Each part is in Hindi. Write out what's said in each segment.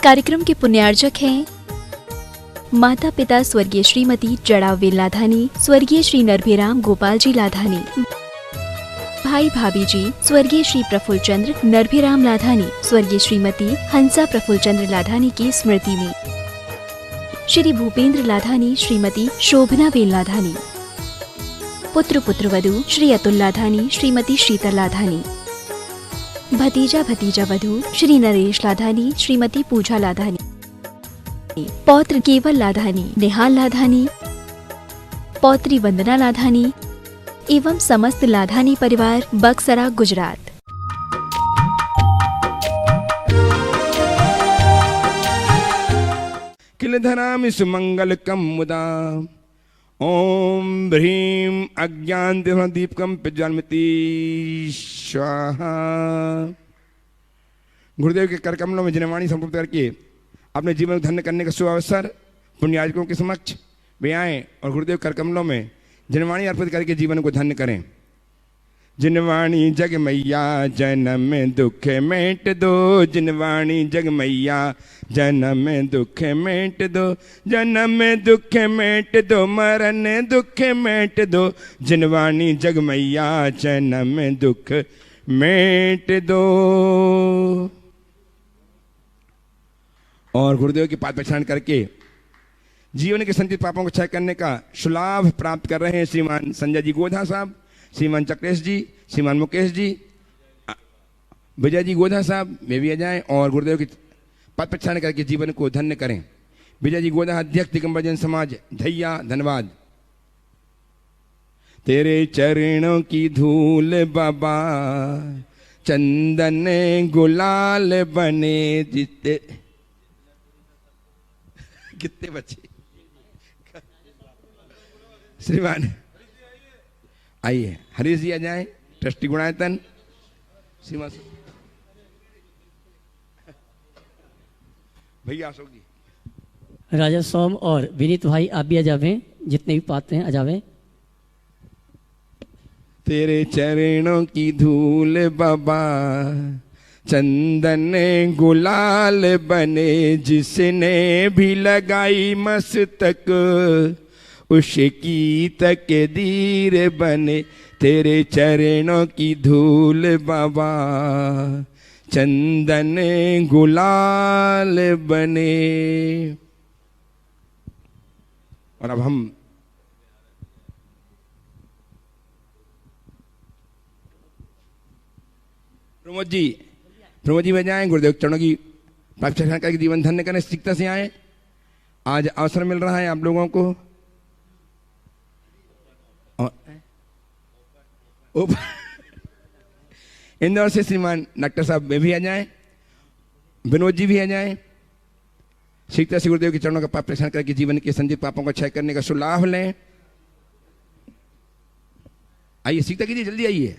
कार्यक्रम के पुण्यार्चक हैं माता पिता स्वर्गीय श्रीमती जड़ावेल लाधानी, स्वर्गीय श्री नरभिराम गोपाल जी लाधानी, भाई भाभी जी स्वर्गीय श्री प्रफुल्ल चंद्र नरभिराम लाधानी, स्वर्गीय श्रीमती हंसा प्रफुल्ल चंद्र लाधानी की स्मृति में श्री भूपेंद्र लाधानी, श्रीमती शोभनाबेन लाधानी, पुत्र पुत्रवधू श्री अतुल लाधानी, श्रीमती शीतल लाधानी, भतीजा भतीजा वधू श्री नरेश लाधानी, श्रीमती पूजा लाधानी, पौत्र केवल लाधानी, निहाल लाधानी, पौत्री वंदना लाधानी एवं समस्त लाधानी परिवार बक्सरा गुजरात। किल धरामि सुमंगलकं मुदा ओम ह्रीं अज्ञानदीपकं प्रज्वालयति स्वाहा। गुरुदेव के कर कमलों में जनवाणी संपूर्ण करके अपने जीवन को धन्य करने का शुभ अवसर पुण्यार्चकों के समक्ष वे आए और गुरुदेव कर कमलों में जनवाणी अर्पित करके जीवन को धन्य करें। जिनवाणी जग मैया जन्म दुख मेट दो, जिनवाणी जग मैया जन्म दुख मेट दो, जन्म दुख मेट दो, मरण दुख मेट दो, जिनवाणी जग मैया जन्म दुख मेट दो। और गुरुदेव की पाद पहचान करके जीवन के संचित पापों को क्षय करने का शुलाभ प्राप्त कर रहे हैं श्रीमान संजय जी गोधा साहब, श्रीमान चक्रेश जी, श्रीमान मुकेश जी, विजय जी गोधा साहब वे भी आ जाएं और गुरुदेव की पद पहचान करके जीवन को धन्य करें। विजय जी गोधा अध्यक्ष दिगंबर जैन समाज धैया, धन्यवाद। तेरे चरणों की धूल बाबा चंदन गुलाल बने जिते कितने बच्चे श्रीमान आइए, हरीश जी आ जाए, ट्रस्टी गुणायतन सीमा भैया अशोक जी, राजा सोम और विनीत भाई आप भी आ जावे, जितने भी पाते हैं आ जावे। तेरे चरणों की धूल बाबा चंदन गुलाल बने, जिसने भी लगाई मस्तक उसकी तकदीर बने। तेरे चरणों की धूल बाबा चंदन गुलाल बने। और अब हम प्रमोद जी बजाएं, गुरुदेव चरणों की प्रार्थना करके जीवन धन्य करने सीखता से आए। आज अवसर मिल रहा है आप लोगों को। इंदौर से श्रीमान डॉक्टर साहब वे भी आ जाएं, विनोद जी भी आ जाएं। सीखता से गुरुदेव के चरणों का पाप प्रक्षालन करके जीवन के संचित पापों को क्षय करने का सुलाभ लें। आइए सीखता कीजिए, जल्दी आइए,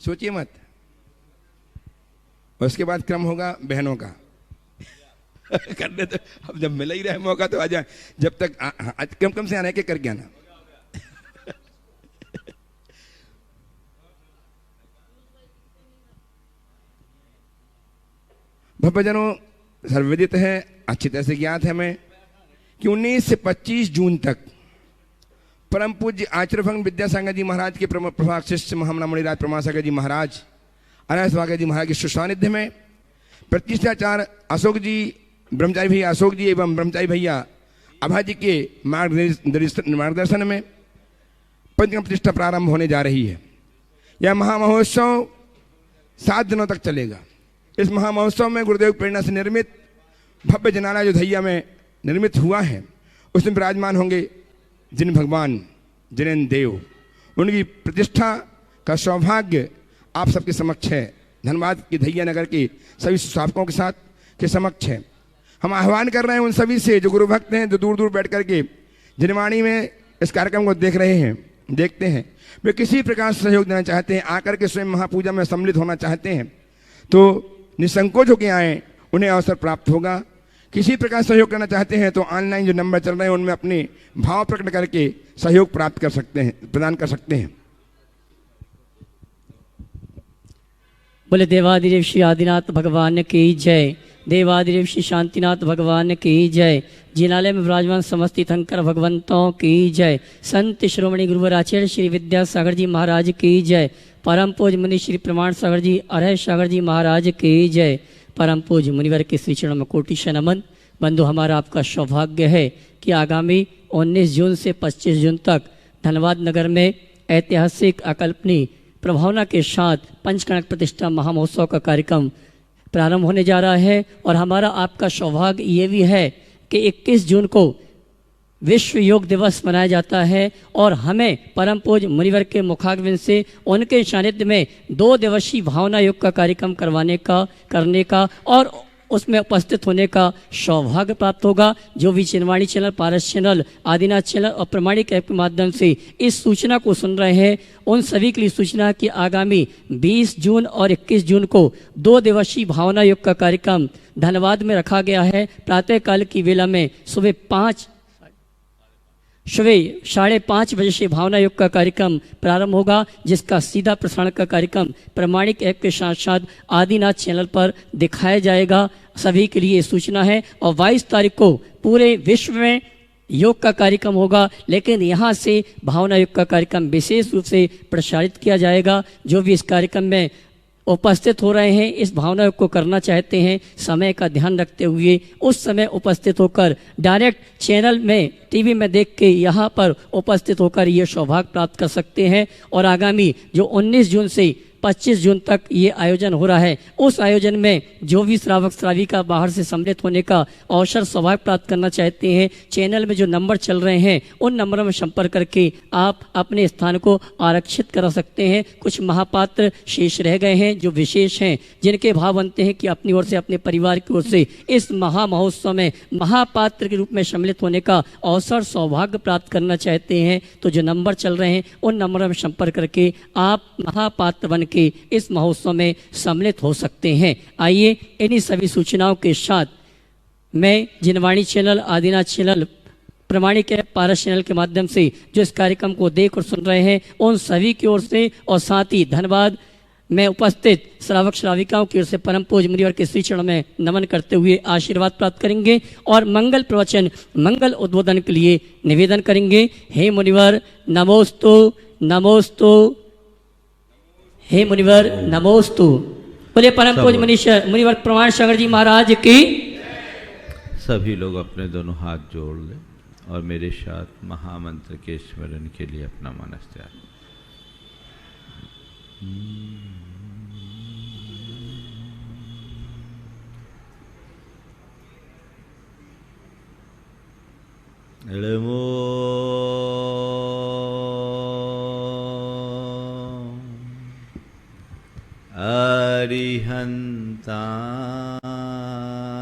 सोचिए मत। और उसके बाद क्रम होगा बहनों का करने तो अब जब मिल ही रहा है मौका तो आ जाए। जब तक कम से आने के करके आना। भक्तजनों, सर्वविदित है, अच्छी तरह से ज्ञात है हमें कि 19 से 25 जून तक परम पूज्य आचर्यभंग विद्यासागर जी महाराज के प्रभाग शिष्य महामना मुनिराज प्रमासागर जी महाराज, अनंत जी महाराज के सुसानिध्य में प्रतिष्ठाचार्य अशोक जी, ब्रह्मचारी भैया अशोक जी एवं ब्रह्मचारी भैया अभय जी के मार्गदर्शन में पंचम प्रतिष्ठा प्रारंभ होने जा रही है। यह महामहोत्सव 7 दिनों तक चलेगा। इस महामहोत्सव में गुरुदेव प्रेरणा से निर्मित भव्य जनाना जो धैया में निर्मित हुआ है, उसमें विराजमान होंगे जिन भगवान जिनेन्द्र देव। उनकी प्रतिष्ठा का सौभाग्य आप सबके समक्ष है। धनबाद की धैया नगर के सभी शासकों के साथ के समक्ष है। हम आह्वान कर रहे हैं उन सभी से जो गुरु भक्त हैं, जो दूर दूर बैठ करके जनवाणी में इस कार्यक्रम को देख रहे हैं, देखते हैं, वे किसी प्रकार से सहयोग देना चाहते हैं, आकर के स्वयं महापूजा में सम्मिलित होना चाहते हैं तो निसंकोच होकर आए, उन्हें अवसर प्राप्त होगा। किसी प्रकार सहयोग करना चाहते हैं तो ऑनलाइन जो नंबर चल रहे हैं उनमें अपने भाव प्रकट करके सहयोग प्राप्त कर सकते हैं, प्रदान कर सकते हैं। बोले देवाधिदेव श्री आदिनाथ भगवान की जय। देवादिदेव श्री शांतिनाथ भगवान की जय। जिनालय में विराजमान समस्त तीर्थंकर भगवंतों की जय। संत श्रोमणी गुरुवर आचार्य श्री विद्यासागर जी महाराज की जय। परम पूज्य मुनि श्री प्रमाण सागर जी अरह सागर जी महाराज की जय। परम पूज्य मुनिवर के श्री चरणों में कोटि नमन। बंधु, हमारा आपका सौभाग्य है कि आगामी 19 जून से 25 जून तक धनबाद नगर में ऐतिहासिक अकल्पनीय प्रभावना के साथ पंचकणक प्रतिष्ठा महामहोत्सव का कार्यक्रम प्रारंभ होने जा रहा है। और हमारा आपका सौभाग्य ये भी है कि 21 जून को विश्व योग दिवस मनाया जाता है और हमें परम पूज्य मुनिवर के मुखारविंद से उनके सानिध्य में 2 दिवसीय भावना योग का कार्यक्रम करने का और उसमें उपस्थित होने का सौभाग्य प्राप्त होगा। जो भी चिनवाणी चैनल, पारस चैनल, आदिनाथ चैनल और प्रमाणिक ऐप के माध्यम से इस सूचना को सुन रहे हैं, उन सभी के लिए सूचना कि आगामी 20 जून और 21 जून को 2 दिवसीय भावना योग का कार्यक्रम धनबाद में रखा गया है। प्रातःकाल की वेला में सुबह 5:30 बजे से भावना योग का कार्यक्रम प्रारंभ होगा, जिसका सीधा प्रसारण का कार्यक्रम प्रमाणिक ऐप के साथ साथ आदिनाथ चैनल पर दिखाया जाएगा। सभी के लिए सूचना है। और 22 तारीख को पूरे विश्व में योग का कार्यक्रम होगा, लेकिन यहाँ से भावना योग का कार्यक्रम विशेष रूप से प्रसारित किया जाएगा। जो भी इस कार्यक्रम में उपस्थित हो रहे हैं, इस भावना योग को करना चाहते हैं, समय का ध्यान रखते हुए उस समय उपस्थित होकर डायरेक्ट चैनल में टीवी में देख के यहाँ पर उपस्थित होकर ये सौभाग्य प्राप्त कर सकते हैं। और आगामी जो 19 जून से 25 जून तक ये आयोजन हो रहा है, उस आयोजन में जो भी श्रावक श्राविका बाहर से सम्मिलित होने का अवसर सौभाग्य प्राप्त करना चाहते हैं, चैनल में जो नंबर चल रहे हैं उन नंबरों में संपर्क करके आप अपने स्थान को आरक्षित करा सकते हैं। कुछ महापात्र शेष रह गए हैं जो विशेष हैं, जिनके भाव बनते हैं कि अपनी ओर से, अपने परिवार की ओर से इस महा महोत्सव में महापात्र के रूप में सम्मिलित होने का अवसर सौभाग्य प्राप्त करना चाहते हैं। तो जो नंबर चल रहे हैं उन नंबरों में संपर्क करके आप महापात्र बन के इस महोत्सव में सम्मिलित हो सकते हैं। आइए इन्हीं सभी सूचनाओं के साथ मैं जिनवाणी चैनल, आदिनाथ चैनल, प्रमाणिक ऐप, पारस चैनल के माध्यम से जो इस कार्यक्रम को देख और सुन रहे हैं, उन सभी की ओर से और साथ ही धन्यवाद में उपस्थित श्रावक श्राविकाओं की ओर से परम पूज्य मुनिवर के श्री चरणों में नमन करते हुए आशीर्वाद प्राप्त करेंगे और मंगल प्रवचन, मंगल उद्बोधन के लिए निवेदन करेंगे। हे मुनिवर नमोस्तु नमोस्तु, हे मुनिवर नमोस्तु। बोले परम पूज्य मुनिवर प्रमाण सागर जी महाराज की। सभी लोग अपने दोनों हाथ जोड़ लें और मेरे साथ महामंत्र के स्मरण के लिए अपना मनस त्याग।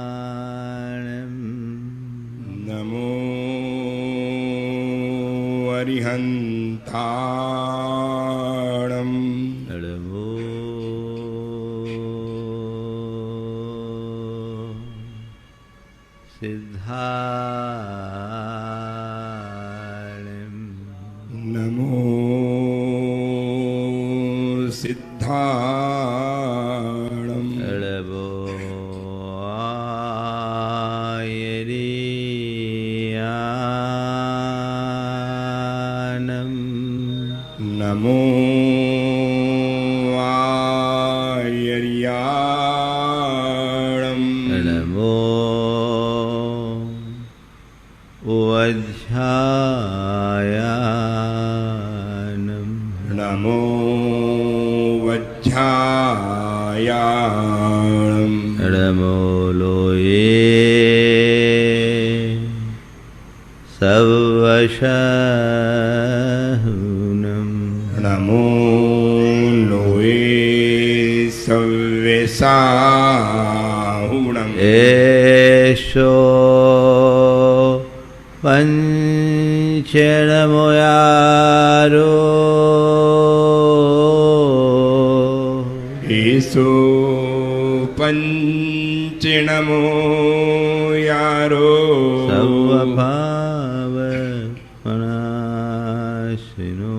अरिहन्ताणं नमो अरिहन्ताणं नमो सिद्धाणं नमो सिद्धाणं नमो आयर्याणं नमो आयर्याणं नमो वज्रायाणं नमो वज्रायाणं नमो लोये सवशहुनं नमो लोये सव्यसाहुणम् एषो पञ्चनमोयारो ईसो पञ्चनमो यारो सर्वभावनाशिनो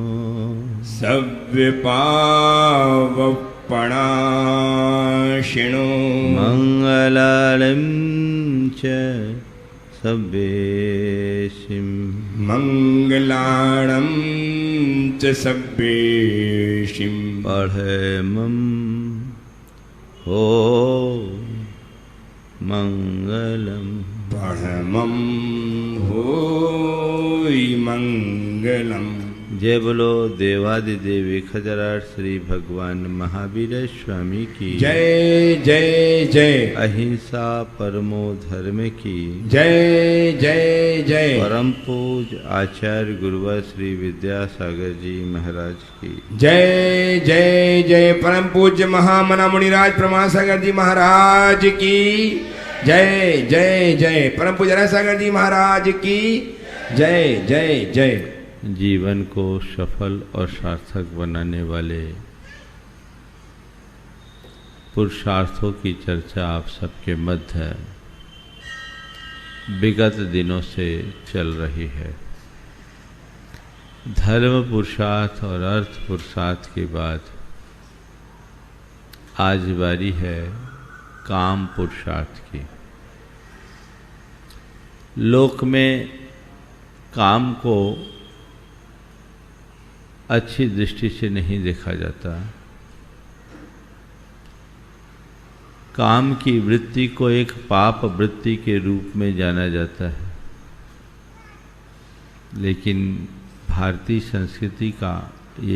सव्यपाव पणाशिणो मङ्गलालं च सब्बेशिं मङ्गलाणं च सब्बेशिं पठेमं हो मङ्गलम् परमं होय मंगलम। जय बोलो देवादिदेव 1008 श्री भगवान महावीर स्वामी की जय जय जय। अहिंसा परमो धर्म की जय जय जय। परम पूज आचार्य गुरुवर श्री विद्यासागर जी महाराज की जय जय जय। परम पूज्य महामना मुनिराज प्रमासागर जी महाराज की जय जय जय। परम पूज्य सागर जी महाराज की जय जय जय। जीवन को सफल और सार्थक बनाने वाले पुरुषार्थों की चर्चा आप सबके मध्य विगत दिनों से चल रही है। धर्म पुरुषार्थ और अर्थ पुरुषार्थ के बाद आज बारी है काम पुरुषार्थ की। लोक में काम को अच्छी दृष्टि से नहीं देखा जाता। काम की वृत्ति को एक पाप वृत्ति के रूप में जाना जाता है, लेकिन भारतीय संस्कृति का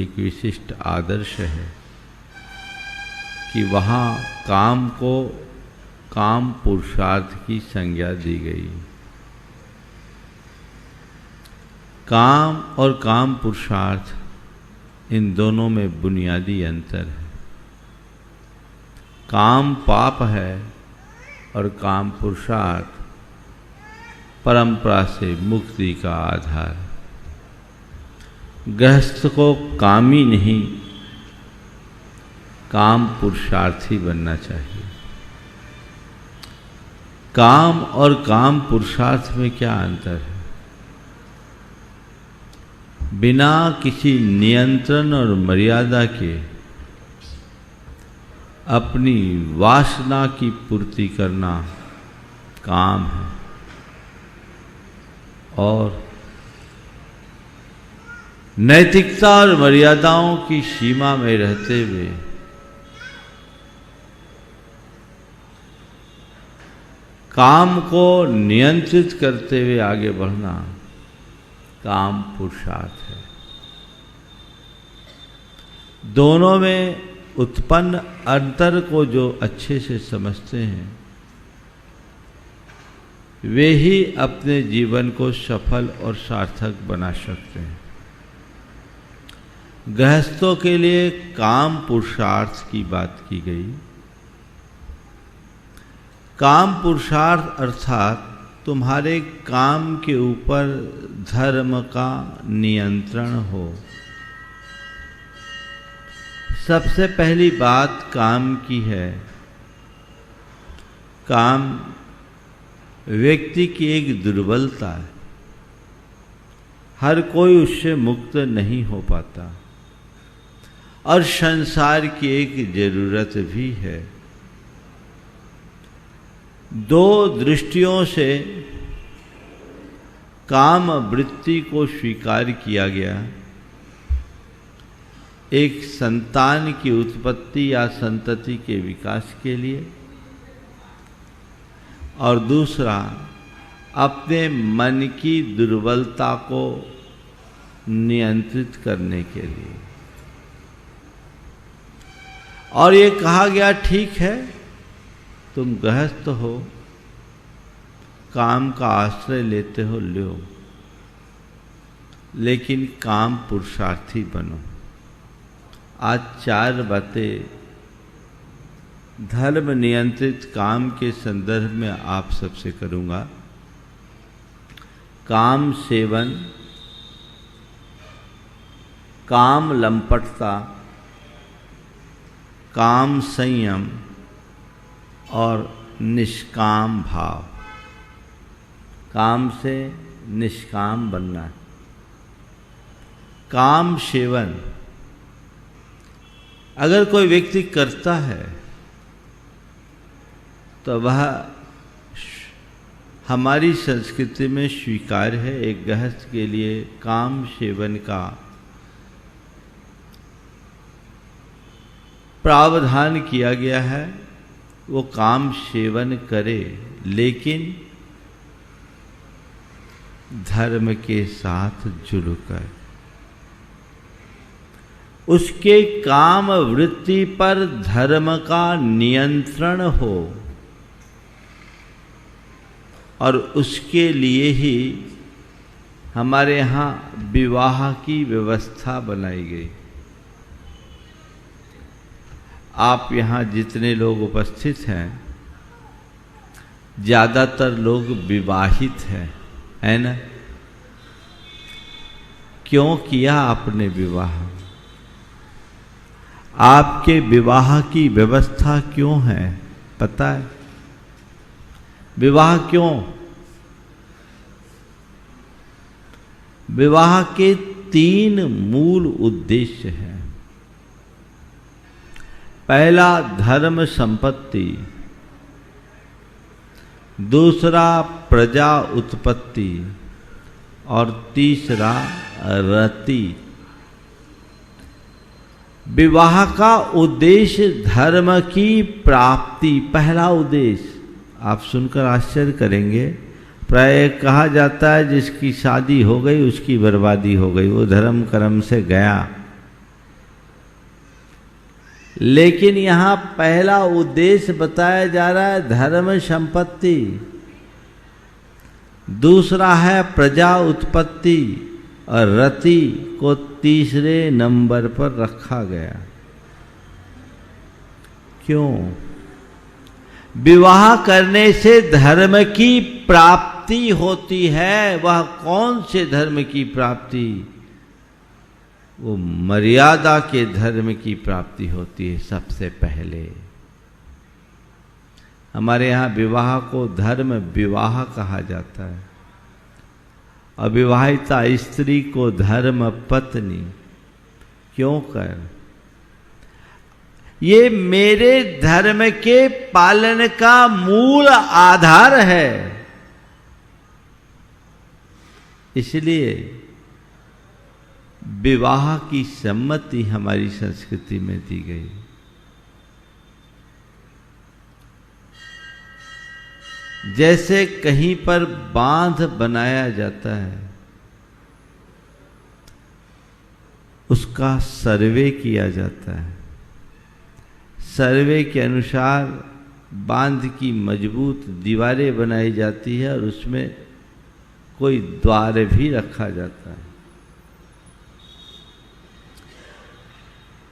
एक विशिष्ट आदर्श है कि वहाँ काम को काम पुरुषार्थ की संज्ञा दी गई। काम और काम पुरुषार्थ इन दोनों में बुनियादी अंतर है। काम पाप है और काम पुरुषार्थ परंपरा से मुक्ति का आधार। गृहस्थ को कामी नहीं, काम पुरुषार्थी बनना चाहिए। काम और काम पुरुषार्थ में क्या अंतर है? बिना किसी नियंत्रण और मर्यादा के अपनी वासना की पूर्ति करना काम है, और नैतिकता और मर्यादाओं की सीमा में रहते हुए काम को नियंत्रित करते हुए आगे बढ़ना काम पुरुषार्थ है। दोनों में उत्पन्न अंतर को जो अच्छे से समझते हैं वे ही अपने जीवन को सफल और सार्थक बना सकते हैं। गृहस्थों के लिए काम पुरुषार्थ की बात की गई। काम पुरुषार्थ अर्थात तुम्हारे काम के ऊपर धर्म का नियंत्रण हो। सबसे पहली बात काम की है। काम व्यक्ति की एक दुर्बलता है, हर कोई उससे मुक्त नहीं हो पाता, और संसार की एक जरूरत भी है। दो दृष्टियों से काम वृत्ति को स्वीकार किया गया। एक संतान की उत्पत्ति या संतति के विकास के लिए, और दूसरा अपने मन की दुर्बलता को नियंत्रित करने के लिए। और ये कहा गया ठीक है तुम गृहस्थ हो, काम का आश्रय लेते हो, लो, लेकिन काम पुरुषार्थी बनो। आज 4 बातें धर्म नियंत्रित काम के संदर्भ में आप सबसे करूंगा। काम सेवन, काम लंपटता, काम संयम और निष्काम भाव। काम से निष्काम बनना है। काम सेवन, अगर कोई व्यक्ति करता है तो वह हमारी संस्कृति में स्वीकार्य है। एक गृहस्थ के लिए काम सेवन का प्रावधान किया गया है, वो काम सेवन करे, लेकिन धर्म के साथ जुड़कर उसके काम वृत्ति पर धर्म का नियंत्रण हो और उसके लिए ही हमारे यहाँ विवाह की व्यवस्था बनाई गई। आप यहाँ जितने लोग उपस्थित हैं, ज़्यादातर लोग विवाहित हैं, है ना? क्यों किया आपने विवाह? आपके विवाह की व्यवस्था क्यों है पता है? विवाह क्यों? विवाह के 3 मूल उद्देश्य हैं। पहला धर्म संपत्ति, दूसरा प्रजा उत्पत्ति और तीसरा रति। विवाह का उद्देश्य धर्म की प्राप्ति, पहला उद्देश्य। आप सुनकर आश्चर्य करेंगे, प्राय कहा जाता है जिसकी शादी हो गई उसकी बर्बादी हो गई, वो धर्म कर्म से गया। लेकिन यहाँ पहला उद्देश्य बताया जा रहा है धर्म संपत्ति, दूसरा है प्रजा उत्पत्ति और रति को तीसरे नंबर पर रखा गया। क्यों? विवाह करने से धर्म की प्राप्ति होती है। वह कौन से धर्म की प्राप्ति? वो मर्यादा के धर्म की प्राप्ति होती है सबसे पहले। हमारे यहाँ विवाह को धर्म विवाह कहा जाता है। अविवाहिता स्त्री को धर्म पत्नी क्यों कर? ये मेरे धर्म के पालन का मूल आधार है। इसलिए विवाह की सम्मति हमारी संस्कृति में दी गई। जैसे कहीं पर बांध बनाया जाता है, उसका सर्वे किया जाता है। सर्वे के अनुसार बांध की मजबूत दीवारें बनाई जाती है और उसमें कोई द्वार भी रखा जाता है।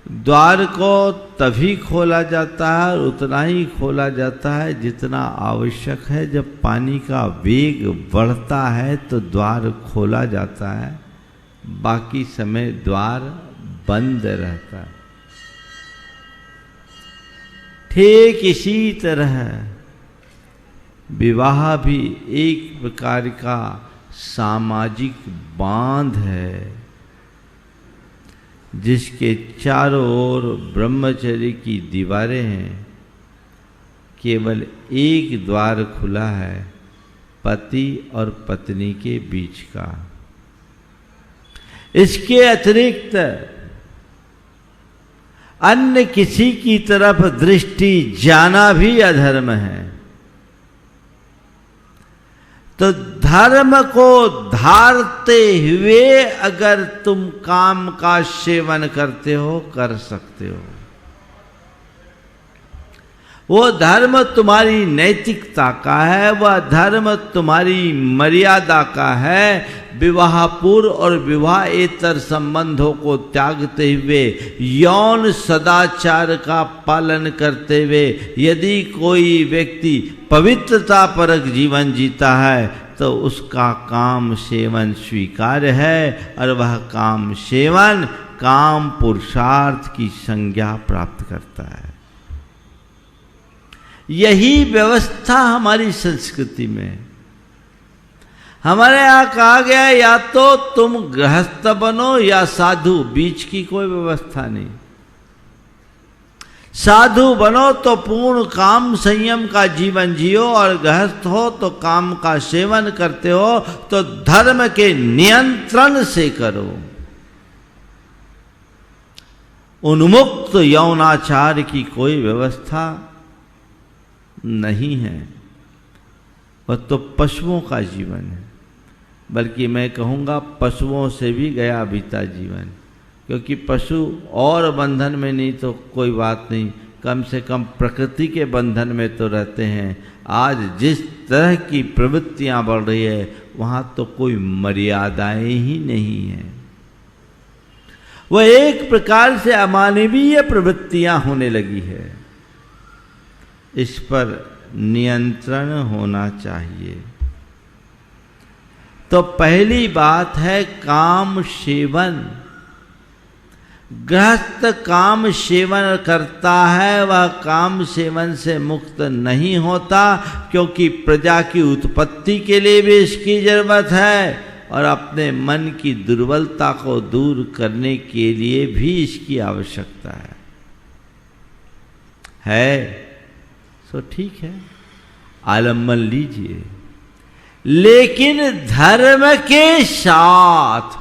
द्वार को तभी खोला जाता है और उतना ही खोला जाता है जितना आवश्यक है। जब पानी का वेग बढ़ता है तो द्वार खोला जाता है, बाकी समय द्वार बंद रहता है। ठीक इसी तरह विवाह भी एक प्रकार का सामाजिक बांध है, जिसके चारों ओर ब्रह्मचर्य की दीवारें हैं। केवल एक द्वार खुला है, पति और पत्नी के बीच का। इसके अतिरिक्त अन्य किसी की तरफ दृष्टि जाना भी अधर्म है। तो धर्म को धारते हुए अगर तुम काम का सेवन करते हो, कर सकते हो। वो धर्म तुम्हारी नैतिकता का है, वह धर्म तुम्हारी मर्यादा का है। विवाह पूर्व और विवाहेतर संबंधों को त्यागते हुए, यौन सदाचार का पालन करते हुए यदि कोई व्यक्ति पवित्रता परक जीवन जीता है तो उसका काम सेवन स्वीकार्य है और वह काम सेवन काम पुरुषार्थ की संज्ञा प्राप्त करता है। यही व्यवस्था हमारी संस्कृति में। हमारे यहाँ कहा गया या तो तुम गृहस्थ बनो या साधु, बीच की कोई व्यवस्था नहीं। साधु बनो तो पूर्ण काम संयम का जीवन जियो, और गृहस्थ हो तो काम का सेवन करते हो तो धर्म के नियंत्रण से करो। उन्मुक्त यौनाचार की कोई व्यवस्था नहीं है, वह तो पशुओं का जीवन है, बल्कि मैं कहूँगा पशुओं से भी गया बीता जीवन, क्योंकि पशु और बंधन में नहीं तो कोई बात नहीं, कम से कम प्रकृति के बंधन में तो रहते हैं। आज जिस तरह की प्रवृत्तियां बढ़ रही है वहाँ तो कोई मर्यादाएं ही नहीं है, वह एक प्रकार से अमानवीय प्रवृत्तियां होने लगी है। इस पर नियंत्रण होना चाहिए। तो पहली बात है काम सेवन। गृहस्थ काम सेवन करता है, वह काम सेवन से मुक्त नहीं होता, क्योंकि प्रजा की उत्पत्ति के लिए भी इसकी जरूरत है और अपने मन की दुर्बलता को दूर करने के लिए भी इसकी आवश्यकता है। तो ठीक है, आलम्बन लीजिए, लेकिन धर्म के साथ,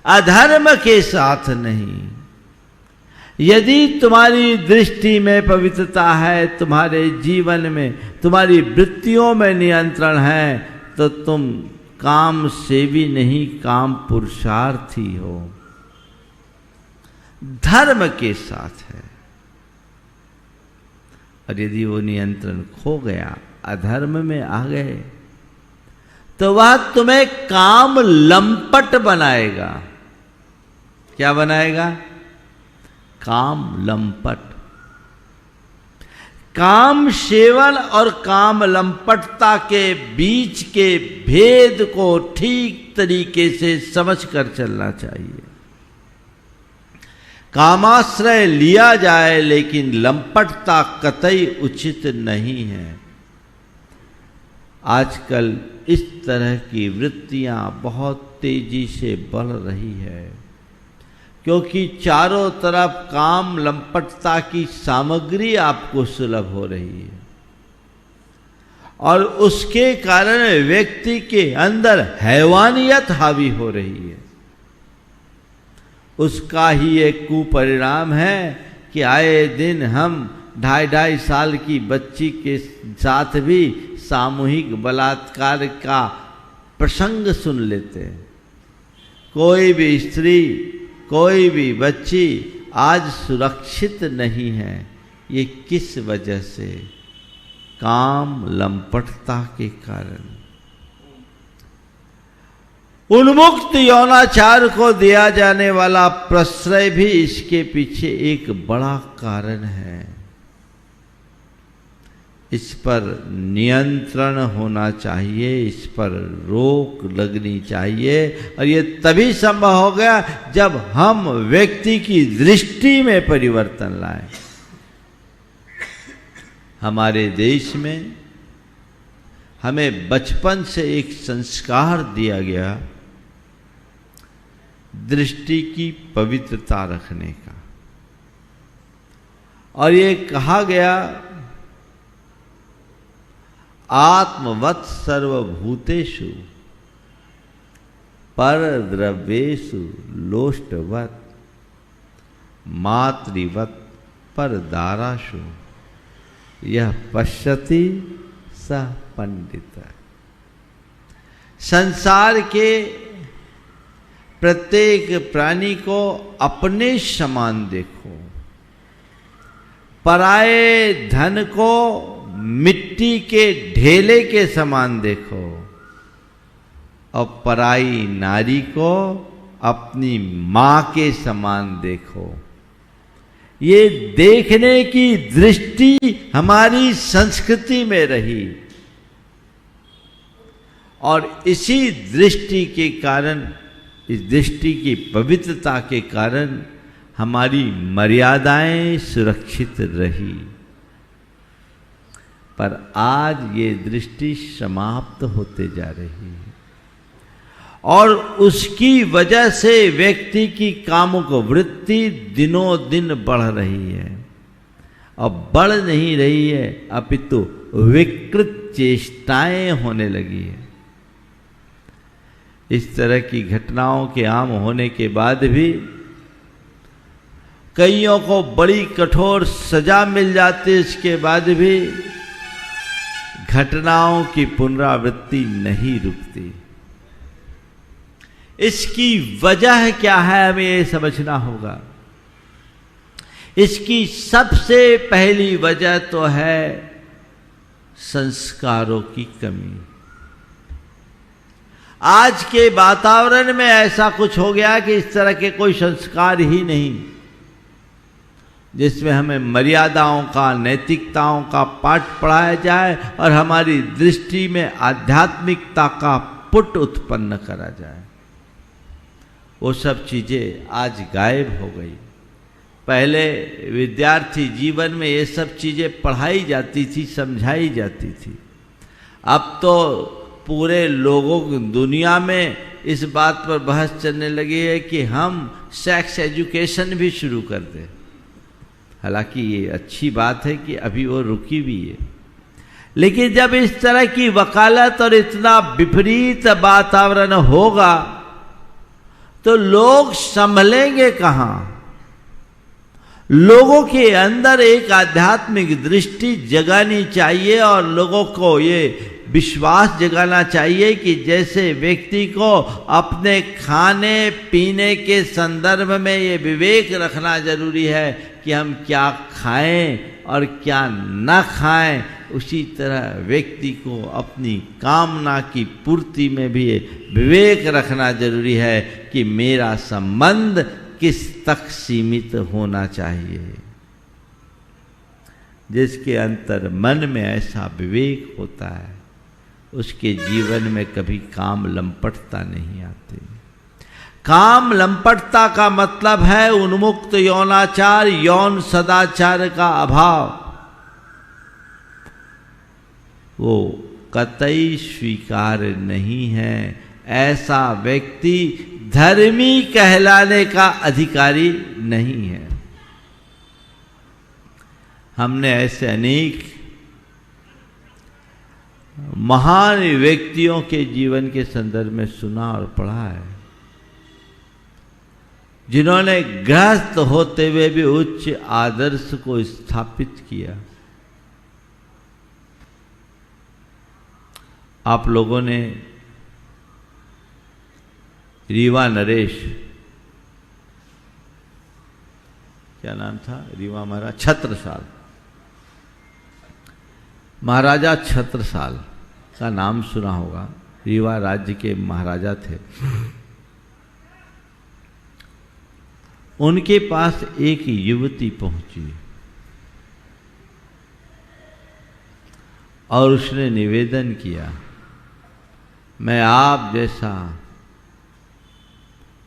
अधर्म के साथ नहीं। यदि तुम्हारी दृष्टि में पवित्रता है, तुम्हारे जीवन में, तुम्हारी वृत्तियों में नियंत्रण है, तो तुम काम सेवी नहीं, काम पुरुषार्थी हो। धर्म के साथ है। और यदि वो नियंत्रण खो गया, अधर्म में आ गए, तो वह तुम्हें काम लंपट बनाएगा। क्या बनाएगा? काम लंपट। काम सेवन और काम लंपटता के बीच के भेद को ठीक तरीके से समझकर चलना चाहिए। कामाश्रय लिया जाए, लेकिन लंपटता कतई उचित नहीं है। आजकल इस तरह की वृत्तियां बहुत तेजी से बढ़ रही है, क्योंकि चारों तरफ काम लंपटता की सामग्री आपको सुलभ हो रही है, और उसके कारण व्यक्ति के अंदर हैवानियत हावी हो रही है। उसका ही एक कुपरिणाम है कि आए दिन हम 2.5 साल की बच्ची के साथ भी सामूहिक बलात्कार का प्रसंग सुन लेते हैं। कोई भी स्त्री, कोई भी बच्ची आज सुरक्षित नहीं है। ये किस वजह से? काम लंपटता के कारण। उन्मुक्त यौनाचार को दिया जाने वाला प्रश्रय भी इसके पीछे एक बड़ा कारण है। इस पर नियंत्रण होना चाहिए, इस पर रोक लगनी चाहिए, और ये तभी संभव हो गया जब हम व्यक्ति की दृष्टि में परिवर्तन लाएं। हमारे देश में हमें बचपन से एक संस्कार दिया गया दृष्टि की पवित्रता रखने का, और ये कहा गया आत्मवत् सर्वभूतेषु परद्रव्येषु लोष्टवत् मातृवत् परदाराशु यह पश्यति स पंडित। संसार के प्रत्येक प्राणी को अपने समान देखो, पराये धन को मिट्टी के ढेले के समान देखो, और पराई नारी को अपनी मां के समान देखो। ये देखने की दृष्टि हमारी संस्कृति में रही, और इसी दृष्टि के कारण, इस दृष्टि की पवित्रता के कारण हमारी मर्यादाएं सुरक्षित रही। पर आज ये दृष्टि समाप्त होते जा रही है, और उसकी वजह से व्यक्ति की कामुक वृत्ति दिनों दिन बढ़ रही है। अब बढ़ नहीं रही है, अपितु विकृत चेष्टाएं होने लगी है। इस तरह की घटनाओं के आम होने के बाद भी कईयों को बड़ी कठोर सजा मिल जाती है, इसके बाद भी घटनाओं की पुनरावृत्ति नहीं रुकती। इसकी वजह क्या है, हमें यह समझना होगा। इसकी सबसे पहली वजह तो है संस्कारों की कमी। आज के वातावरण में ऐसा कुछ हो गया कि इस तरह के कोई संस्कार ही नहीं, जिसमें हमें मर्यादाओं का, नैतिकताओं का पाठ पढ़ाया जाए और हमारी दृष्टि में आध्यात्मिकता का पुट उत्पन्न करा जाए। वो सब चीजें आज गायब हो गई। पहले विद्यार्थी जीवन में ये सब चीजें पढ़ाई जाती थी, समझाई जाती थी। अब तो पूरे लोगों की दुनिया में इस बात पर बहस चलने लगी है कि हम सेक्स एजुकेशन भी शुरू कर दें। हालांकि ये अच्छी बात है कि अभी वो रुकी भी है, लेकिन जब इस तरह की वकालत और इतना विपरीत वातावरण होगा तो लोग संभलेंगे कहां? लोगों के अंदर एक आध्यात्मिक दृष्टि जगानी चाहिए और लोगों को ये विश्वास जगाना चाहिए कि जैसे व्यक्ति को अपने खाने पीने के संदर्भ में ये विवेक रखना जरूरी है कि हम क्या खाएं और क्या न खाएं, उसी तरह व्यक्ति को अपनी कामना की पूर्ति में भी विवेक रखना जरूरी है कि मेरा संबंध किस तक सीमित होना चाहिए। जिसके अंतर मन में ऐसा विवेक होता है, उसके जीवन में कभी काम लंपटता नहीं आती। काम लंपटता का मतलब है उन्मुक्त यौनाचार, यौन सदाचार का अभाव। वो कतई स्वीकार नहीं है। ऐसा व्यक्ति धर्मी कहलाने का अधिकारी नहीं है। हमने ऐसे अनेक महान व्यक्तियों के जीवन के संदर्भ में सुना और पढ़ा है, जिन्होंने गृहस्थ होते हुए भी उच्च आदर्श को स्थापित किया। आप लोगों ने रीवा नरेश, क्या नाम था रीवा महाराज, छत्रसाल, महाराजा छत्रसाल का नाम सुना होगा। रीवा राज्य के महाराजा थे। उनके पास एक युवती पहुंची और उसने निवेदन किया, मैं आप जैसा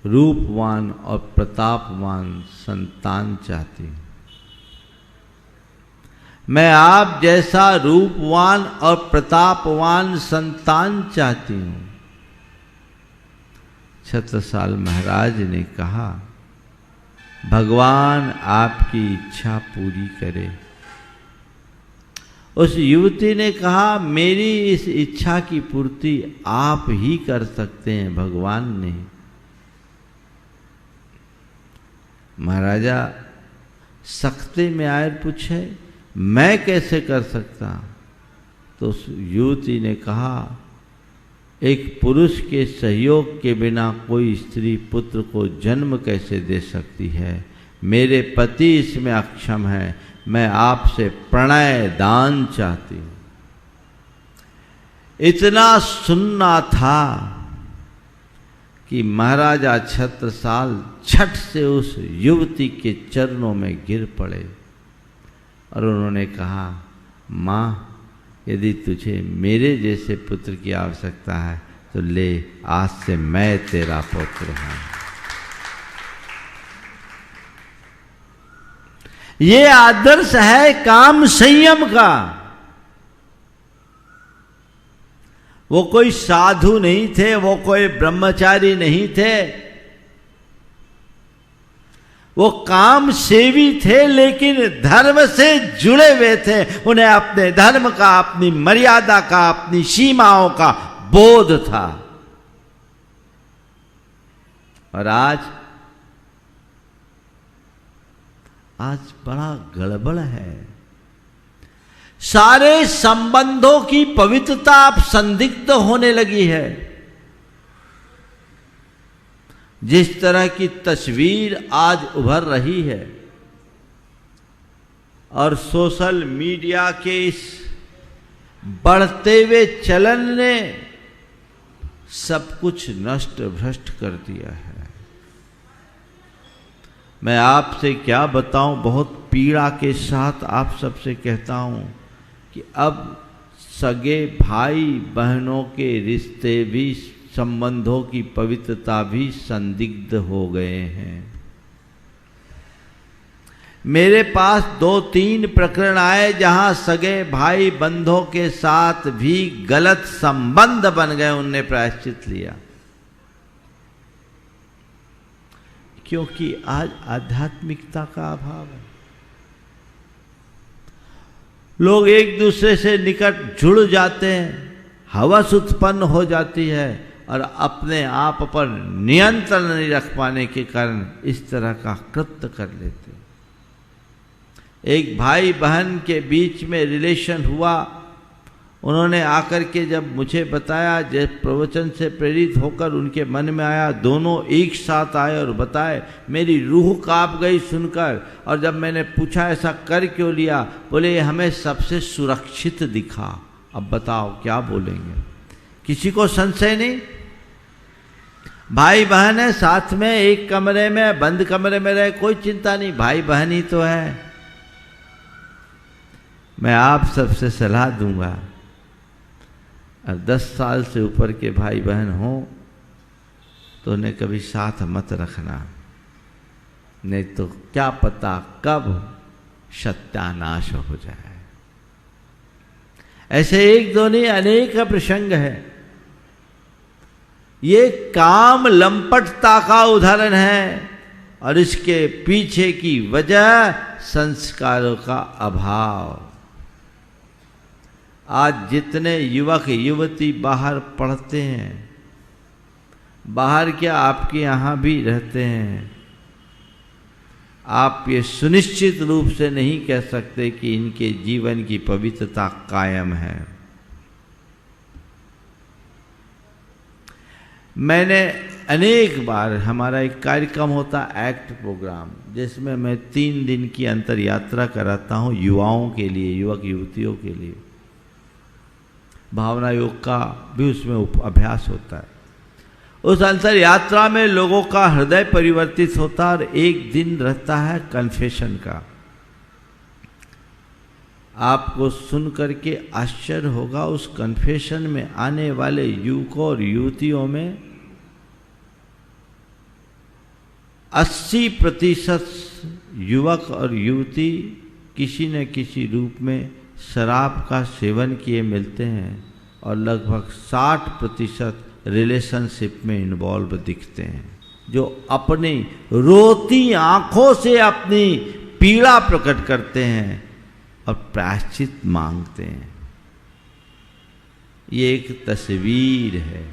रूपवान और प्रतापवान संतान चाहती हूं। मैं आप जैसा रूपवान और प्रतापवान संतान चाहती हूं। छत्रसाल महाराज ने कहा, भगवान आपकी इच्छा पूरी करे। उस युवती ने कहा, मेरी इस इच्छा की पूर्ति आप ही कर सकते हैं, भगवान नहीं। महाराजा सख्ते में आए पूछे, मैं कैसे कर सकता? तो उस युवती ने कहा, एक पुरुष के सहयोग के बिना कोई स्त्री पुत्र को जन्म कैसे दे सकती है? मेरे पति इसमें अक्षम है, मैं आपसे प्रणय दान चाहती हूं। इतना सुनना था कि महाराजा छत्रसाल छठ से उस युवती के चरणों में गिर पड़े और उन्होंने कहा, माँ, यदि तुझे मेरे जैसे पुत्र की आवश्यकता है तो ले, आज से मैं तेरा पुत्र हूं। ये आदर्श है काम संयम का। वो कोई साधु नहीं थे, वो कोई ब्रह्मचारी नहीं थे, वो काम सेवी थे, लेकिन धर्म से जुड़े हुए थे। उन्हें अपने धर्म का, अपनी मर्यादा का, अपनी सीमाओं का बोध था। और आज बड़ा गड़बड़ है। सारे संबंधों की पवित्रता अब संदिग्ध होने लगी है। जिस तरह की तस्वीर आज उभर रही है और सोशल मीडिया के इस बढ़ते हुए चलन ने सब कुछ नष्ट भ्रष्ट कर दिया है। मैं आपसे क्या बताऊं, बहुत पीड़ा के साथ आप सबसे कहता हूं कि अब सगे भाई बहनों के रिश्ते भी, संबंधों की पवित्रता भी संदिग्ध हो गए हैं। मेरे पास 2-3 प्रकरण आए जहां सगे भाई बंधों के साथ भी गलत संबंध बन गए, उनने प्रायश्चित लिया। क्योंकि आज आध्यात्मिकता का अभाव है। लोग एक दूसरे से निकट जुड़ जाते हैं, हवस उत्पन्न हो जाती है और अपने आप पर नियंत्रण नहीं रख पाने के कारण इस तरह का कृत्य कर लेते हैं। एक भाई बहन के बीच में रिलेशन हुआ, उन्होंने आकर के जब मुझे बताया, जब प्रवचन से प्रेरित होकर उनके मन में आया, दोनों एक साथ आए और बताए, मेरी रूह कांप गई सुनकर। और जब मैंने पूछा ऐसा कर क्यों लिया, बोले हमें सबसे सुरक्षित दिखा। अब बताओ क्या बोलेंगे, किसी को संशय नहीं। भाई बहन है, साथ में एक कमरे में, बंद कमरे में रहे, कोई चिंता नहीं, भाई बहन ही तो है। मैं आप सबसे सलाह दूंगा, और 10 साल से ऊपर के भाई बहन हो तो उन्हें कभी साथ मत रखना, नहीं तो क्या पता कब सत्यानाश हो जाए। ऐसे एक दो नहीं, अनेक प्रसंग है। ये काम लंपटता का उदाहरण है और इसके पीछे की वजह संस्कारों का अभाव। आज जितने युवक युवती बाहर पढ़ते हैं, बाहर क्या आपके यहाँ भी रहते हैं, आप ये सुनिश्चित रूप से नहीं कह सकते कि इनके जीवन की पवित्रता कायम है। मैंने अनेक बार, हमारा एक कार्यक्रम होता एक्ट प्रोग्राम, जिसमें मैं 3 दिन की अंतर यात्रा कराता हूँ युवाओं के लिए, युवक युवतियों के लिए। भावना योग का भी उसमें अभ्यास होता है। उस अंतर यात्रा में लोगों का हृदय परिवर्तित होता है और एक दिन रहता है कन्फेशन का। आपको सुन करके आश्चर्य होगा, उस कन्फेशन में आने वाले युवकों और युवतियों में 80% युवक और युवती किसी न किसी रूप में शराब का सेवन किए मिलते हैं और लगभग 60% रिलेशनशिप में इन्वॉल्व दिखते हैं, जो अपनी रोती आंखों से अपनी पीड़ा प्रकट करते हैं और प्रायश्चित मांगते हैं। ये एक तस्वीर है।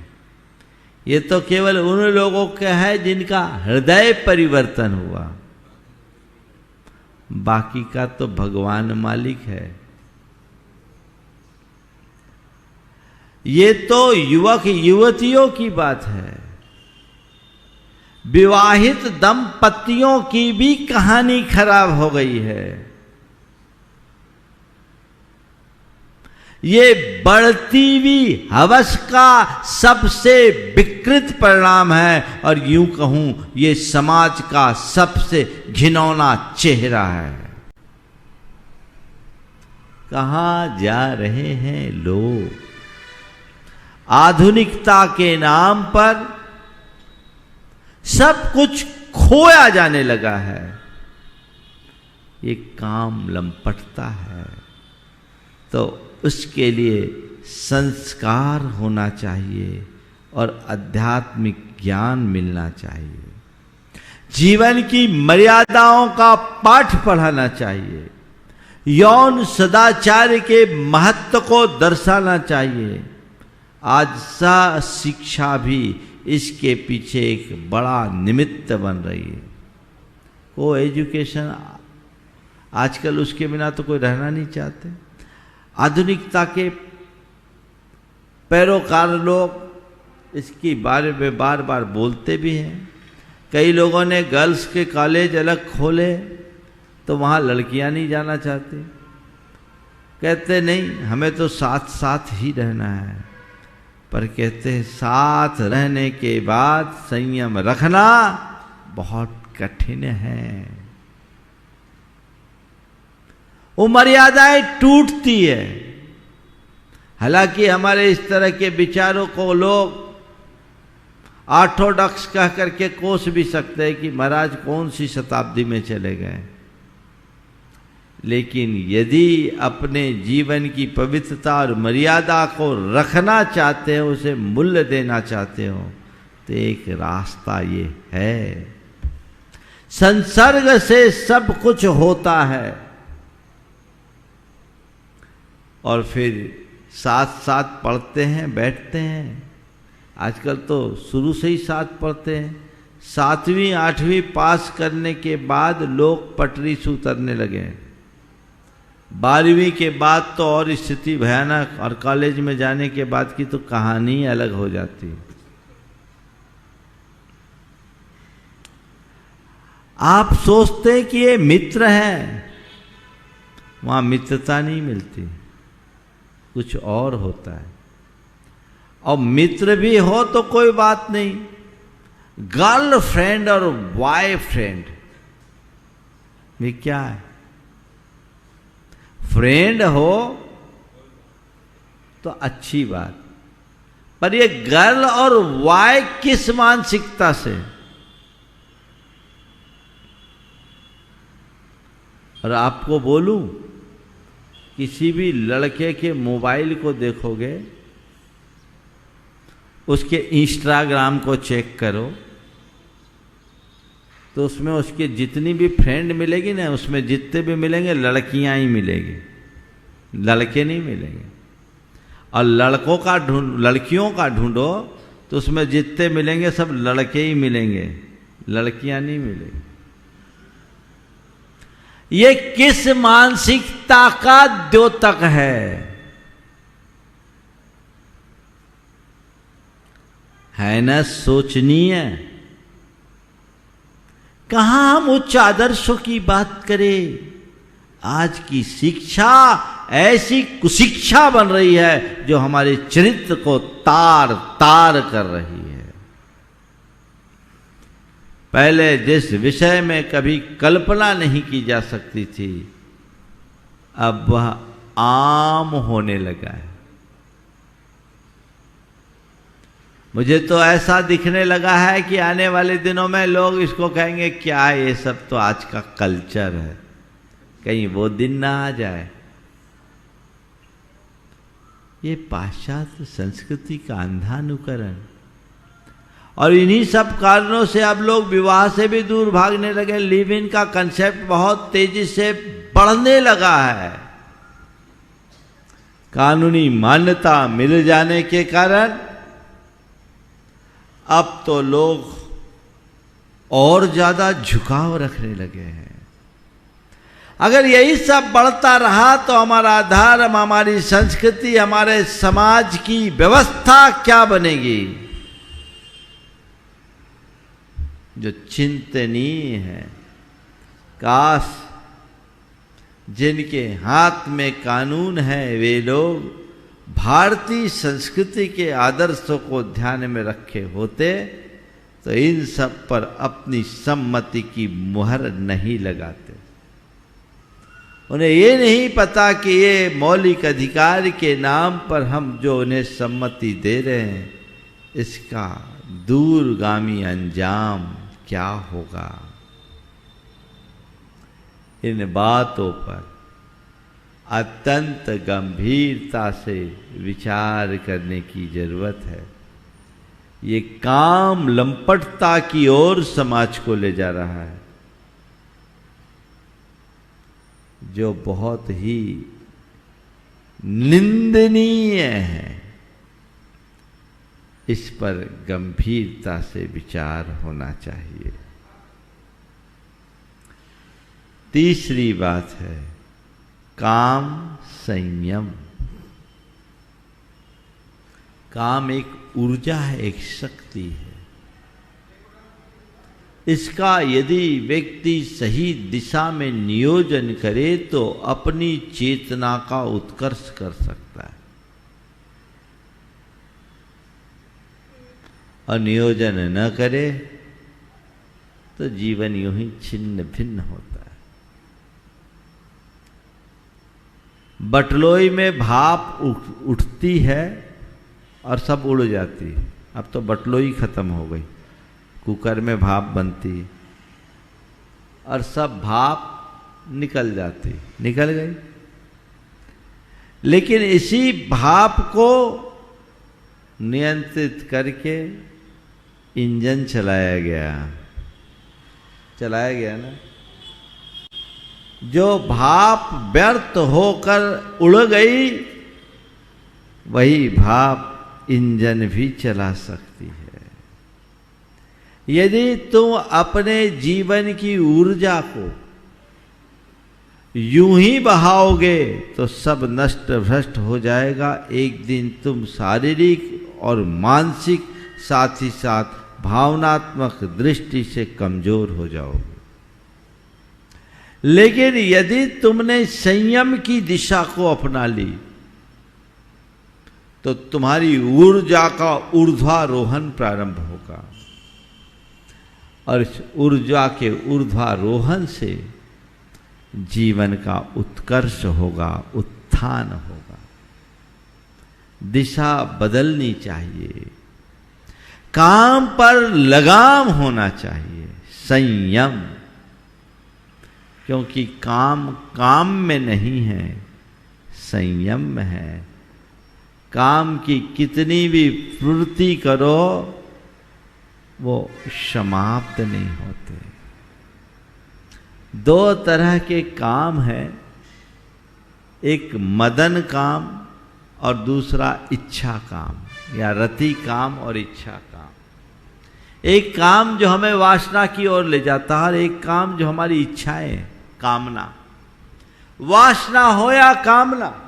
ये तो केवल उन लोगों का है जिनका हृदय परिवर्तन हुआ, बाकी का तो भगवान मालिक है। ये तो युवक युवतियों की बात है। विवाहित दंपतियों की भी कहानी खराब हो गई है। ये बढ़ती हुई हवस का सबसे विकृत परिणाम है और यूं कहूं ये समाज का सबसे घिनौना चेहरा है। कहां जा रहे हैं लोग? आधुनिकता के नाम पर सब कुछ खोया जाने लगा है। ये काम लंपटता है। तो उसके लिए संस्कार होना चाहिए और आध्यात्मिक ज्ञान मिलना चाहिए। जीवन की मर्यादाओं का पाठ पढ़ाना चाहिए। यौन सदाचार के महत्व को दर्शाना चाहिए। आज सा शिक्षा भी इसके पीछे एक बड़ा निमित्त बन रही है। को एजुकेशन आजकल उसके बिना तो कोई रहना नहीं चाहते। आधुनिकता के पैरोकार लोग इसके बारे में बार बार बोलते भी हैं। कई लोगों ने गर्ल्स के कॉलेज अलग खोले तो वहाँ लड़कियाँ नहीं जाना चाहती, कहते नहीं हमें तो साथ साथ ही रहना है। पर कहते हैं साथ रहने के बाद संयम रखना बहुत कठिन है। वो मर्यादाएं टूटती है। हालांकि हमारे इस तरह के विचारों को लोग ऑर्थोडॉक्स कह करके कोस भी सकते हैं कि महाराज कौन सी शताब्दी में चले गए। लेकिन यदि अपने जीवन की पवित्रता और मर्यादा को रखना चाहते हो, उसे मूल्य देना चाहते हो, तो एक रास्ता ये है। संसर्ग से सब कुछ होता है और फिर साथ साथ पढ़ते हैं, बैठते हैं। आजकल तो शुरू से ही साथ पढ़ते हैं। 7वीं 8वीं पास करने के बाद लोग पटरी से उतरने लगे। 12वीं के बाद तो और स्थिति भयानक, और कॉलेज में जाने के बाद की तो कहानी अलग हो जाती है। आप सोचते हैं कि ये मित्र हैं, वहां मित्रता नहीं मिलती, कुछ और होता है। और मित्र भी हो तो कोई बात नहीं, गर्लफ्रेंड और बॉयफ्रेंड ये क्या है? फ्रेंड हो तो अच्छी बात, पर ये गर्ल और बॉय किस मानसिकता से? और आपको बोलूं, किसी भी लड़के के मोबाइल को देखोगे, उसके इंस्टाग्राम को चेक करो, तो उसमें उसके जितनी भी फ्रेंड मिलेगी ना, उसमें जितने भी मिलेंगे लड़कियां ही मिलेगी, लड़के नहीं मिलेंगे। और लड़कियों का ढूंढो तो उसमें जितने मिलेंगे सब लड़के ही मिलेंगे, लड़कियां नहीं मिलेंगी। ये किस मानसिकता का द्योतक है ना सोचनीय। कहां हम उच्च आदर्शों की बात करें? आज की शिक्षा ऐसी कुशिक्षा बन रही है जो हमारे चरित्र को तार तार कर रही है। पहले जिस विषय में कभी कल्पना नहीं की जा सकती थी, अब वह आम होने लगा है। मुझे तो ऐसा दिखने लगा है कि आने वाले दिनों में लोग इसको कहेंगे क्या ये सब तो आज का कल्चर है, कहीं वो दिन ना आ जाए। ये पाश्चात्य संस्कृति का अंधा अनुकरण, और इन्हीं सब कारणों से अब लोग विवाह से भी दूर भागने लगे। लिव इन का कंसेप्ट बहुत तेजी से बढ़ने लगा है। कानूनी मान्यता मिल जाने के कारण अब तो लोग और ज्यादा झुकाव रखने लगे हैं। अगर यही सब बढ़ता रहा तो हमारा धर्म, हमारी संस्कृति, हमारे समाज की व्यवस्था क्या बनेगी? जो चिंतनीय है। काश जिनके हाथ में कानून है वे लोग भारतीय संस्कृति के आदर्शों को ध्यान में रखे होते तो इन सब पर अपनी सम्मति की मुहर नहीं लगाते। उन्हें ये नहीं पता कि ये मौलिक अधिकार के नाम पर हम जो उन्हें सम्मति दे रहे हैं, इसका दूरगामी अंजाम क्या होगा। इन बातों पर अत्यंत गंभीरता से विचार करने की जरूरत है। ये काम लंपटता की ओर समाज को ले जा रहा है, जो बहुत ही निंदनीय है। इस पर गंभीरता से विचार होना चाहिए। तीसरी बात है काम संयम। काम एक ऊर्जा है, एक शक्ति है। इसका यदि व्यक्ति सही दिशा में नियोजन करे तो अपनी चेतना का उत्कर्ष कर सकता है, और नियोजन न करे तो जीवन यूं ही छिन्न भिन्न होता है। बटलोई में भाप उठती है और सब उड़ जाती है। अब तो बटलोई खत्म हो गई, कुकर में भाप बनती है और सब भाप निकल जाती, निकल गई। लेकिन इसी भाप को नियंत्रित करके इंजन चलाया गया ना। जो भाप व्यर्थ होकर उड़ गई, वही भाप इंजन भी चला सकती है। यदि तुम अपने जीवन की ऊर्जा को यूं ही बहाओगे तो सब नष्ट भ्रष्ट हो जाएगा। एक दिन तुम शारीरिक और मानसिक, साथ ही साथ भावनात्मक दृष्टि से कमजोर हो जाओगे। लेकिन यदि तुमने संयम की दिशा को अपना ली तो तुम्हारी ऊर्जा का ऊर्ध्वारोहण प्रारंभ होगा, और इस ऊर्जा के ऊर्ध्वारोहण से जीवन का उत्कर्ष होगा, उत्थान होगा। दिशा बदलनी चाहिए, काम पर लगाम होना चाहिए, संयम। क्योंकि काम काम में नहीं है, संयम में है। काम की कितनी भी पूर्ति करो वो समाप्त नहीं होते। दो तरह के काम है, एक मदन काम और दूसरा इच्छा काम, या रति काम और इच्छा काम। एक काम जो हमें वासना की ओर ले जाता है और एक काम जो हमारी इच्छाएं, कामना। वासना हो या कामना,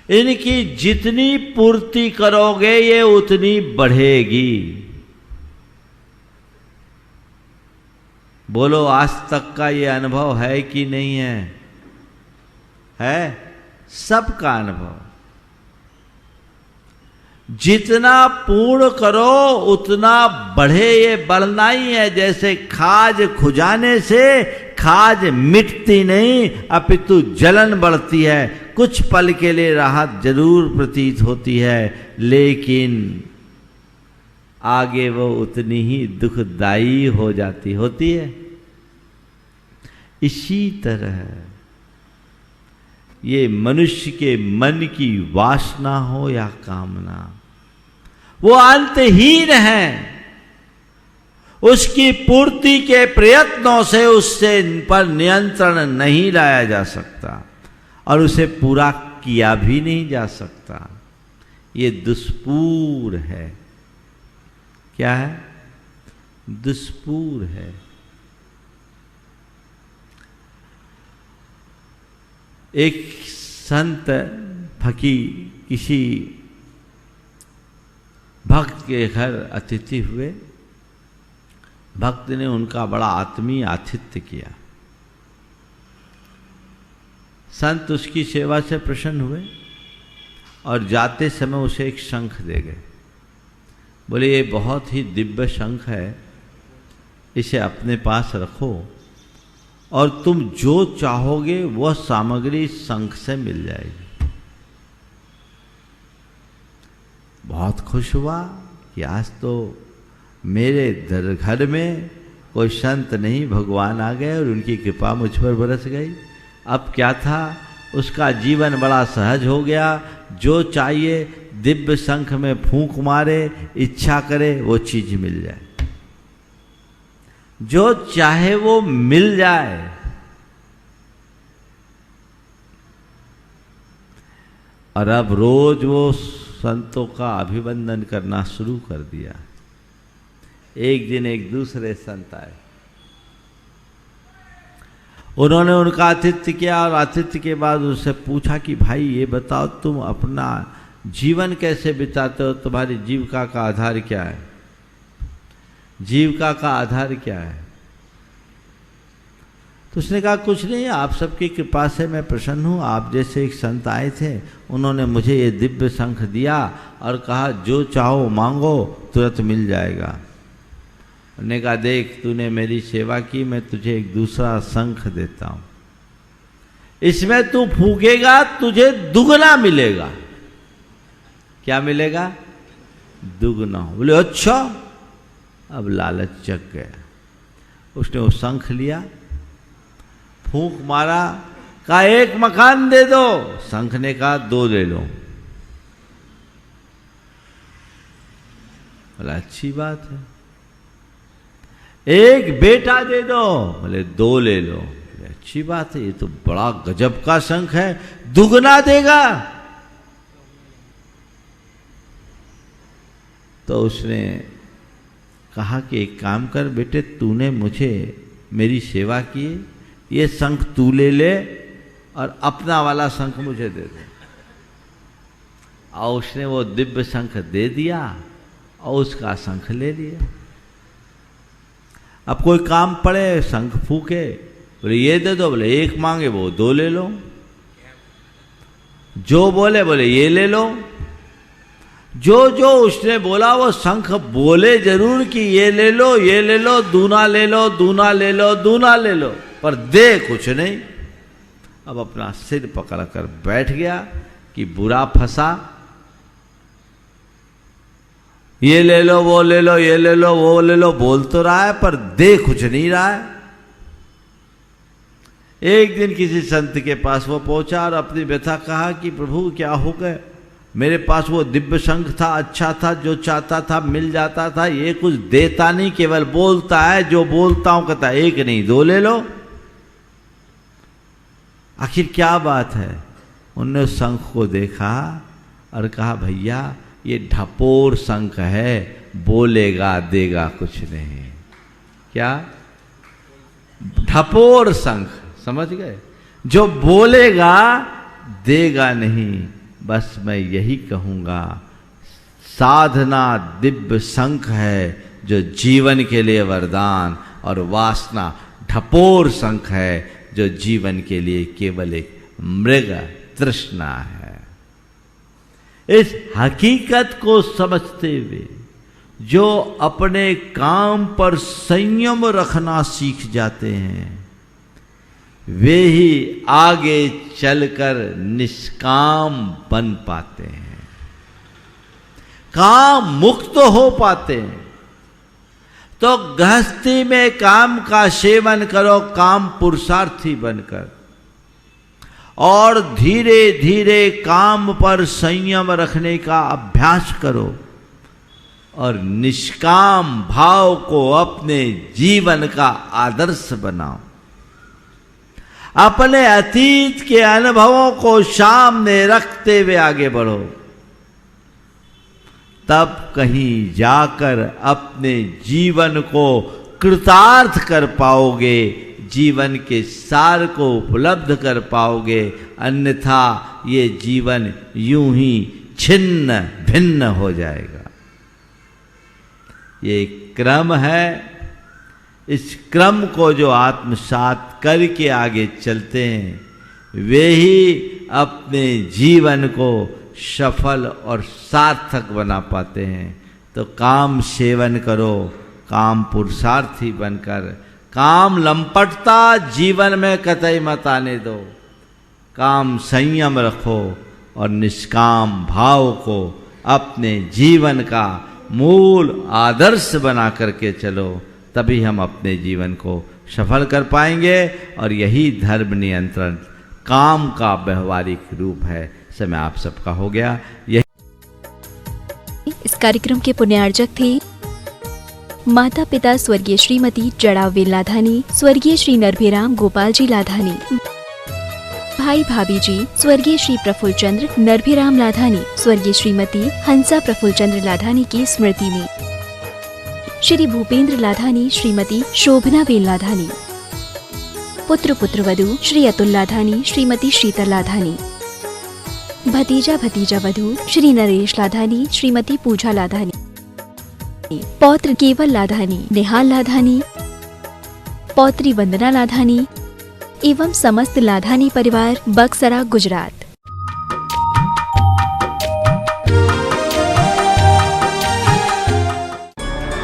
इनकी जितनी पूर्ति करोगे ये उतनी बढ़ेगी। बोलो, आज तक का ये अनुभव है कि नहीं है? है सबका अनुभव। जितना पूर्ण करो उतना बढ़े, ये बढ़ना ही है। जैसे खाज खुजाने से खाज मिटती नहीं, अपितु जलन बढ़ती है। कुछ पल के लिए राहत जरूर प्रतीत होती है, लेकिन आगे वो उतनी ही दुखदायी हो जाती होती है। इसी तरह ये मनुष्य के मन की वासना हो या कामना, वो अंतहीन है। उसकी पूर्ति के प्रयत्नों से उससे पर नियंत्रण नहीं लाया जा सकता और उसे पूरा किया भी नहीं जा सकता। ये दुष्पूर है। क्या है? दुष्पूर है। एक संत फकीर किसी भक्त के घर अतिथि हुए। भक्त ने उनका बड़ा आत्मीय आतिथ्य किया। संत उसकी सेवा से प्रसन्न हुए और जाते समय उसे एक शंख दे गए। बोले, ये बहुत ही दिव्य शंख है, इसे अपने पास रखो और तुम जो चाहोगे वह सामग्री शंख से मिल जाएगी। बहुत खुश हुआ कि आज तो मेरे घर में कोई संत नहीं, भगवान आ गए और उनकी कृपा मुझ पर बरस गई। अब क्या था, उसका जीवन बड़ा सहज हो गया। जो चाहिए दिव्य शंख में फूंक मारे, इच्छा करे वो चीज मिल जाए, जो चाहे वो मिल जाए। और अब रोज वो संतों का अभिवंदन करना शुरू कर दिया। एक दिन एक दूसरे संत आए, उन्होंने उनका आतिथ्य किया और आतिथ्य के बाद उससे पूछा कि भाई ये बताओ तुम अपना जीवन कैसे बिताते हो, तुम्हारी जीविका का आधार क्या है, जीविका का आधार क्या है। तो उसने कहा कुछ नहीं, आप सबकी कृपा से मैं प्रसन्न हूँ। आप जैसे एक संत आए थे, उन्होंने मुझे ये दिव्य शंख दिया और कहा जो चाहो मांगो तुरंत मिल जाएगा। उन्होंने कहा देख तूने मेरी सेवा की, मैं तुझे एक दूसरा शंख देता हूँ, इसमें तू फूकेगा तुझे दुगना मिलेगा। क्या मिलेगा? दुगना। बोले अच्छा। अब लालच जग गया, उसने वो शंख लिया, फूंक मारा, कहा एक मकान दे दो। शंख ने कहा 2 ले लो। बोला अच्छी बात है। एक बेटा दे दो। बोले 2 ले लो। बोले अच्छी बात है, ये तो बड़ा गजब का शंख है, दुगना देगा। तो उसने कहा कि एक काम कर बेटे, तूने मुझे मेरी सेवा की, ये शंख तू ले ले और अपना वाला शंख मुझे दे दे। और उसने वो दिव्य शंख दे दिया और उसका शंख ले लिया। अब कोई काम पड़े शंख फूके, बोले ये दे दो, बोले एक मांगे वो 2 ले लो, जो बोले बोले ये ले लो। जो जो उसने बोला वो शंख बोले जरूर कि ये ले लो, ये ले लो, दूना ले लो, दूना ले लो, दूना ले लो, पर दे कुछ नहीं। अब अपना सिर पकड़कर बैठ गया कि बुरा फंसा। ये ले लो, वो ले लो, ये ले लो, वो ले लो, बोल तो रहा है पर दे कुछ नहीं रहा है। एक दिन किसी संत के पास वो पहुंचा और अपनी व्यथा कहा कि प्रभु क्या हो गए, मेरे पास वो दिव्य शंख था, अच्छा था, जो चाहता था मिल जाता था, ये कुछ देता नहीं, केवल बोलता है, जो बोलता हूं कहता एक नहीं 2 ले लो। आखिर क्या बात है? उनने उस शंख को देखा और कहा भैया ये ढपोर शंख है, बोलेगा देगा कुछ नहीं। क्या? ढपोर शंख, समझ गए? जो बोलेगा देगा नहीं। बस मैं यही कहूंगा, साधना दिव्य शंख है जो जीवन के लिए वरदान, और वासना ढपोर शंख है जो जीवन के लिए केवल एक मृग तृष्णा है। इस हकीकत को समझते हुए जो अपने काम पर संयम रखना सीख जाते हैं, वे ही आगे चलकर निष्काम बन पाते हैं, काम मुक्त हो पाते हैं। तो गृहस्थी में काम का सेवन करो काम पुरुषार्थी बनकर, और धीरे धीरे काम पर संयम रखने का अभ्यास करो, और निष्काम भाव को अपने जीवन का आदर्श बनाओ। अपने अतीत के अनुभवों को सामने रखते हुए आगे बढ़ो, तब कहीं जाकर अपने जीवन को कृतार्थ कर पाओगे, जीवन के सार को उपलब्ध कर पाओगे। अन्यथा ये जीवन यूं ही छिन्न भिन्न हो जाएगा। ये क्रम है, इस क्रम को जो आत्मसात करके आगे चलते हैं, वे ही अपने जीवन को सफल और सार्थक बना पाते हैं। तो काम सेवन करो, काम पुरुषार्थी बनकर, काम लंपटता जीवन में कतई मत आने दो। काम संयम रखो और निष्काम भाव को अपने जीवन का मूल आदर्श बना करके चलो, तभी हम अपने जीवन को सफल कर पाएंगे। और यही धर्म नियंत्रण काम का व्यवहारिक रूप है। समय आप सबका हो गया। यही इस कार्यक्रम के पुण्यार्जक थे माता पिता स्वर्गीय श्रीमती जड़ावेल लाधानी, स्वर्गीय श्री नरभिराम गोपाल जी लाधानी, भाई भाभी जी स्वर्गीय श्री प्रफुल्ल चंद्र नरभिराम लाधानी, स्वर्गीय श्रीमती हंसा प्रफुल्ल चंद्र लाधानी की स्मृति में श्री भूपेंद्र लाधानी, श्रीमती शोभना वेल लाधानी, पुत्र पुत्रवधू श्री अतुल लाधानी, श्रीमती शीतल लाधानी, भतीजा भतीजा वधू श्री नरेश लाधानी, श्रीमती पूजा लाधानी, पौत्र केवल लाधानी, निहाल लाधानी, पौत्री वंदना लाधानी एवं समस्त लाधानी परिवार बक्सरा गुजरात।